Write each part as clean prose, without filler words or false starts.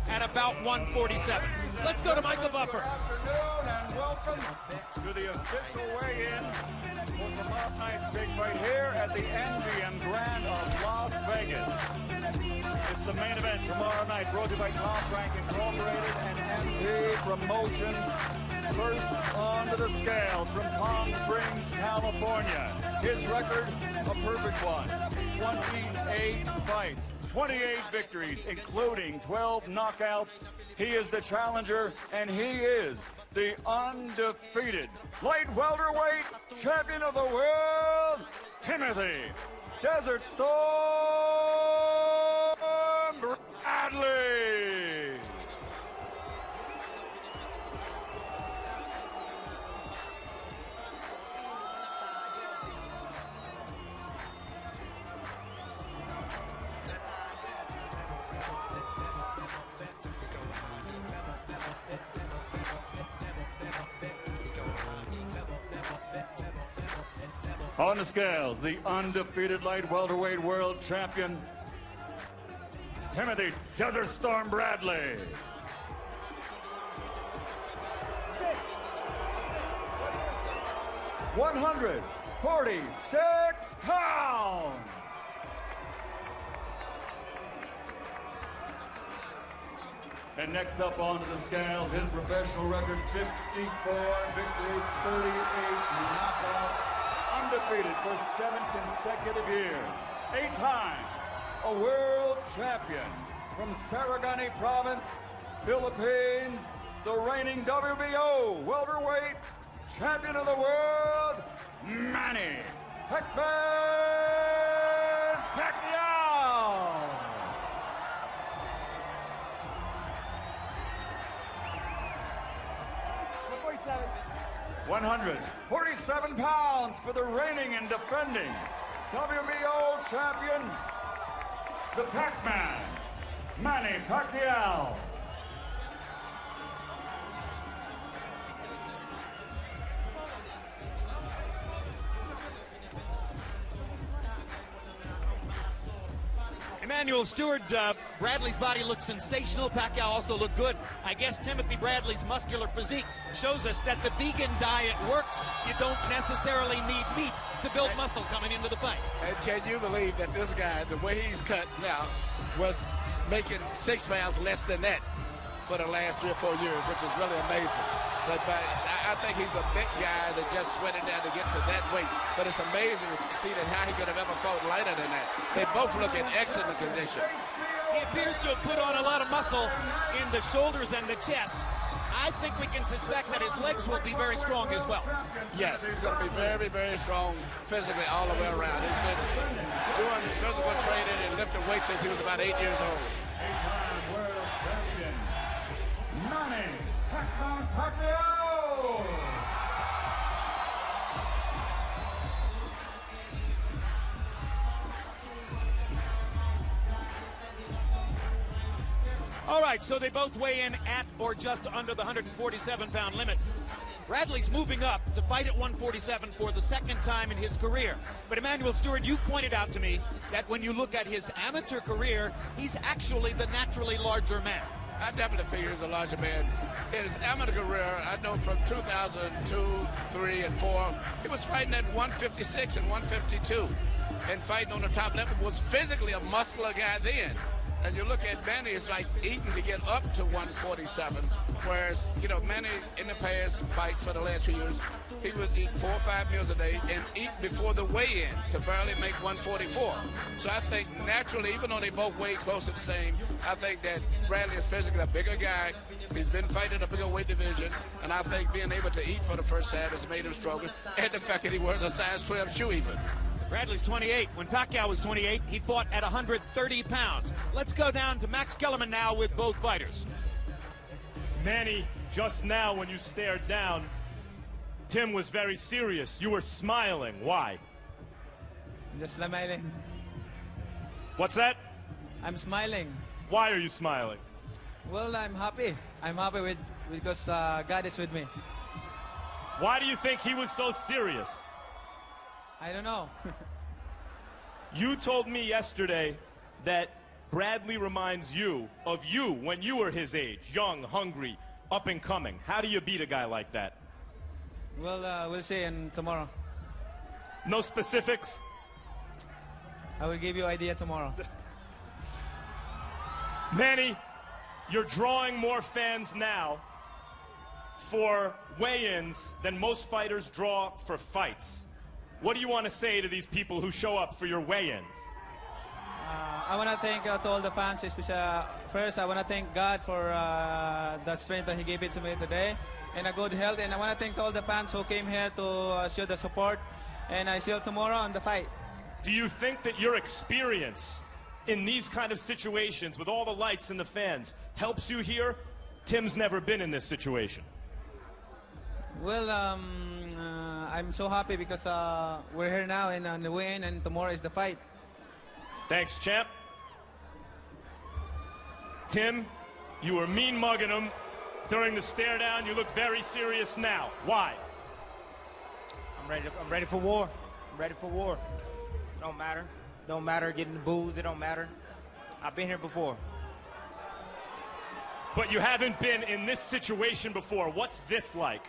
at about 147. Let's go to Michael Buffer. Good afternoon and welcome to the official weigh-in for tomorrow night's big fight here at the MGM Grand of Las Vegas. It's the main event tomorrow night, brought to you by Top Rank Incorporated and MP Promotions. First onto the scales from Palm Springs, California. His record, a perfect one. 28 fights, 28 victories, including 12 knockouts. He is the challenger, and he is the undefeated light welterweight champion of the world, Timothy Desert Storm Bradley. On the scales, the undefeated light welterweight world champion, Timothy Desert Storm Bradley. $146. And next up onto the scales, his professional record, 54 victories, 38 knockouts. Undefeated for 7 consecutive years. 8 times a world champion from Sarangani Province, Philippines, the reigning WBO welterweight champion of the world, Manny Pacquiao. 147 pounds for the reigning and defending WBO champion, the Pac-Man, Manny Pacquiao. Emmanuel Stewart, Bradley's body looks sensational. Pacquiao also looked good. I guess Timothy Bradley's muscular physique shows us that the vegan diet works. You don't necessarily need meat to build muscle coming into the fight. And can you believe that this guy, the way he's cut now, was making 6 pounds less than that for the last 3 or 4 years, which is really amazing. But I think he's a big guy that just sweated down to get to that weight. But it's amazing to see that how he could have ever fought lighter than that. They both look in excellent condition. He appears to have put on a lot of muscle in the shoulders and the chest. I think we can suspect that his legs will be very strong as well. Yes, he's going to be very, very strong physically all the way around. He's been doing physical training and lifting weights since he was about 8 years old. Eight-time world champion, Manny Pacquiao. All right, so they both weigh in at or just under the 147-pound limit. Bradley's moving up to fight at 147 for the second time in his career. But Emmanuel Stewart, you pointed out to me that when you look at his amateur career, he's actually the naturally larger man. I definitely figure he's a larger man. In his amateur career, I know from 2002, 3, and 4, he was fighting at 156 and 152. And fighting on the top level, was physically a muscular guy then. And you look at Manny, it's like eating to get up to 147. Whereas, you know, Manny in the past fight for the last few years, he would eat 4 or 5 meals a day and eat before the weigh-in to barely make 144. So I think naturally, even though they both weigh close to the same, I think that Bradley is physically a bigger guy. He's been fighting a bigger weight division, and I think being able to eat for the first time has made him stronger. And the fact that he wears a size 12 shoe even. Bradley's 28. When Pacquiao was 28, he fought at 130 pounds. Let's go down to Max Kellerman now with both fighters. Manny, just now when you stared down, Tim was very serious. You were smiling. Why? Just smiling. What's that? I'm smiling. Why are you smiling? Well, I'm happy. I'm happy because God is with me. Why do you think he was so serious? I don't know. You told me yesterday that Bradley reminds you of you when you were his age, young, hungry, up and coming. How do you beat a guy like that? Well, we'll see tomorrow. No specifics? I will give you idea tomorrow. Manny, you're drawing more fans now for weigh-ins than most fighters draw for fights. What do you want to say to these people who show up for your weigh-ins? I want to thank to all the fans. First, I want to thank God for the strength that He gave it to me today and a good health. And I want to thank all the fans who came here to show the support. And I see you tomorrow on the fight. Do you think that your experience in these kind of situations with all the lights and the fans helps you here? Tim's never been in this situation. Well, I'm so happy because we're here now and on the win, and tomorrow is the fight. Thanks, champ. Tim, you were mean mugging him during the stare down. You look very serious now. Why? I'm ready for war. I'm ready for war. It don't matter. Don't matter getting the booze. It don't matter. I've been here before. But you haven't been in this situation before. What's this like?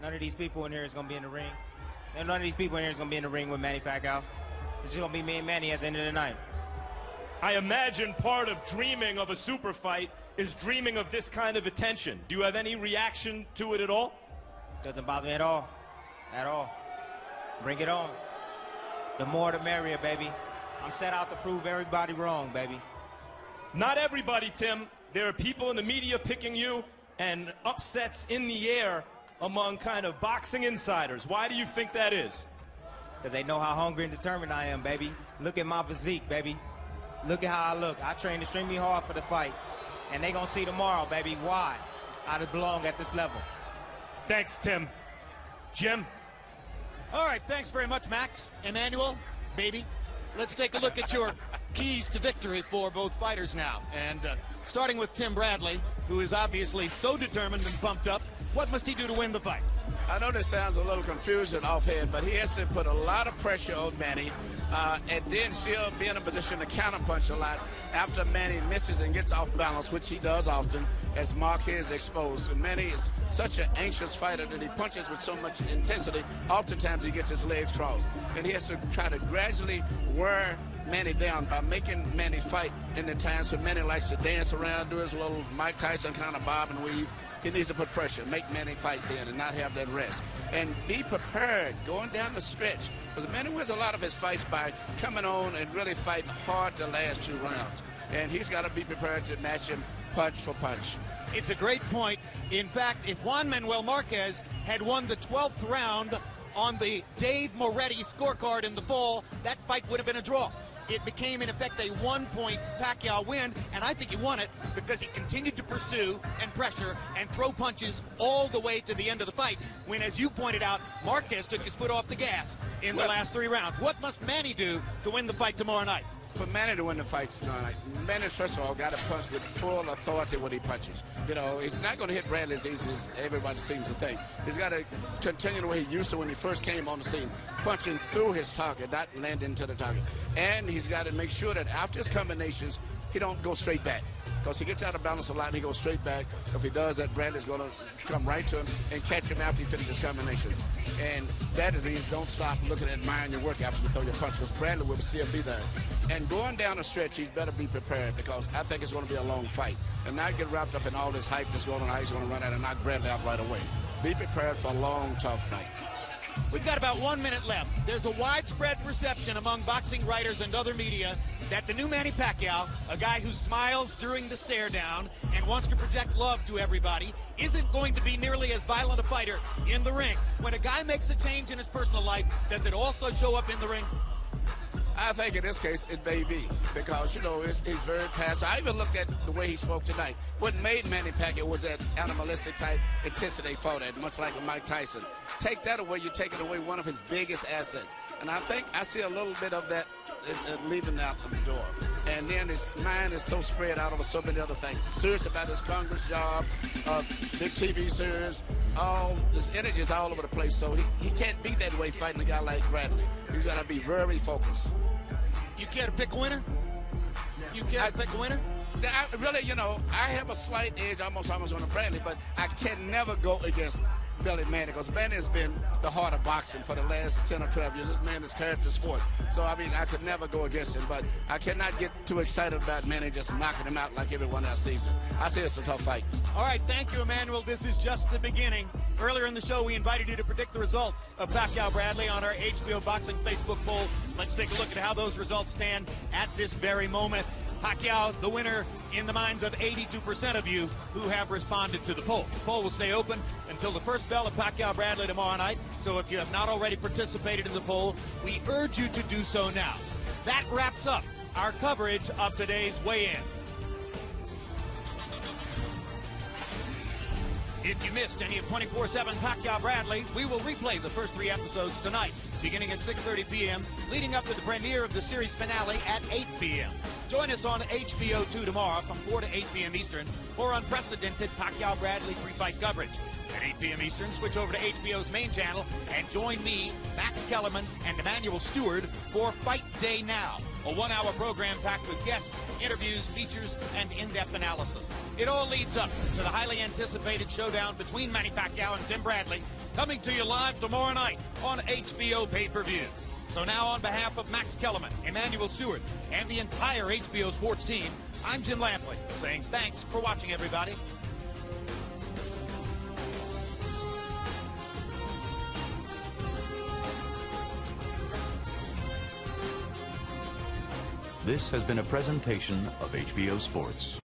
None of these people in here is going to be in the ring. And none of these people in here is going to be in the ring with Manny Pacquiao. It's just going to be me and Manny at the end of the night. I imagine part of dreaming of a super fight is dreaming of this kind of attention. Do you have any reaction to it at all? Doesn't bother me at all. At all. Bring it on. The more the merrier, baby. I'm set out to prove everybody wrong, baby. Not everybody, Tim. There are people in the media picking you and upsets in the air among kind of boxing insiders. Why do you think that is? Because they know how hungry and determined I am, baby. Look at my physique, baby. Look at how I look. I trained extremely hard for the fight. And they going to see tomorrow, baby, why I belong at this level. Thanks, Tim. Jim? All right, thanks very much, Max. Emmanuel, baby, let's take a look at your keys to victory for both fighters now. And starting with Tim Bradley, who is obviously so determined and pumped up, what must he do to win the fight? I know this sounds a little confusing offhand, but he has to put a lot of pressure on Manny and then still be in a position to counterpunch a lot after Manny misses and gets off balance, which he does often, as Marquez exposed. And Manny is such an anxious fighter that he punches with so much intensity, oftentimes he gets his legs crossed. And he has to try to gradually wear Manny down by making Manny fight in the times when Manny likes to dance around, do his little Mike Tyson kind of bob and weave. He needs to put pressure, make Manny fight then and not have that rest. And be prepared going down the stretch, because Manny wins a lot of his fights by coming on and really fighting hard the last 2 rounds. And he's got to be prepared to match him punch for punch. It's a great point. In fact, if Juan Manuel Marquez had won the 12th round on the Dave Moretti scorecard in the fall, that fight would have been a draw. It became, in effect, a 1-point Pacquiao win, and I think he won it because he continued to pursue and pressure and throw punches all the way to the end of the fight, when, as you pointed out, Marquez took his foot off the gas in the last 3 rounds. What must Manny do to win the fight tomorrow night? For Manny to win the fight tomorrow night, Manny, first of all, got to punch with full authority when he punches. You know, he's not going to hit Bradley as easy as everybody seems to think. He's got to continue the way he used to when he first came on the scene, punching through his target, not landing to the target. And he's got to make sure that after his combinations, he don't go straight back, because he gets out of balance a lot and he goes straight back. If he does that, Bradley's going to come right to him and catch him after he finishes combination. And that means don't stop looking at admiring your work after you throw your punch, because Bradley will still be there. And going down the stretch, he's better be prepared, because I think it's going to be a long fight. And not get wrapped up in all this hype that's going on, how he's going to run out and knock Bradley out right away. Be prepared for a long, tough fight. We've got about 1 minute left. There's a widespread perception among boxing writers and other media that the new Manny Pacquiao, a guy who smiles during the stare down and wants to project love to everybody, isn't going to be nearly as violent a fighter in the ring. When a guy makes a change in his personal life, does it also show up in the ring? I think in this case it may be, because, you know, he's very passive. I even looked at the way he spoke tonight. What made Manny Pacquiao was that animalistic type intensity they fought at, much like with Mike Tyson. Take that away, you're taking away one of his biggest assets. And I think I see a little bit of that leaving out of the door. And then his mind is so spread out over so many other things. Serious about his Congress job, big TV series, all his energy is all over the place. So he can't be that way fighting a guy like Bradley. He's got to be very focused. You care to pick a winner? You can't pick a winner? I really, you know, I have a slight edge almost on the Bradley, but I can never go against Billy Manny, because Manny has been the heart of boxing for the last 10 or 12 years. This man has carried the sport. So, I mean, I could never go against him, but I cannot get too excited about Manny just knocking him out like everyone else sees it. I say it's a tough fight. All right, thank you, Emmanuel. This is just the beginning. Earlier in the show, we invited you to predict the result of Pacquiao-Bradley on our HBO Boxing Facebook poll. Let's take a look at how those results stand at this very moment. Pacquiao, the winner in the minds of 82% of you who have responded to the poll. The poll will stay open until the first bell of Pacquiao-Bradley tomorrow night. So if you have not already participated in the poll, we urge you to do so now. That wraps up our coverage of today's weigh-in. If you missed any of 24/7 Pacquiao-Bradley, we will replay the first 3 episodes tonight, beginning at 6:30 p.m., leading up to the premiere of the series finale at 8 p.m. Join us on HBO 2 tomorrow from 4 to 8 p.m. Eastern for unprecedented Pacquiao-Bradley free-fight coverage. At 8 p.m. Eastern, switch over to HBO's main channel and join me, Max Kellerman, and Emmanuel Stewart for Fight Day Now, a 1-hour program packed with guests, interviews, features, and in-depth analysis. It all leads up to the highly anticipated showdown between Manny Pacquiao and Tim Bradley, coming to you live tomorrow night on HBO pay-per-view. So now, on behalf of Max Kellerman, Emmanuel Stewart, and the entire HBO Sports team, I'm Jim Lampley, saying thanks for watching, everybody. This has been a presentation of HBO Sports.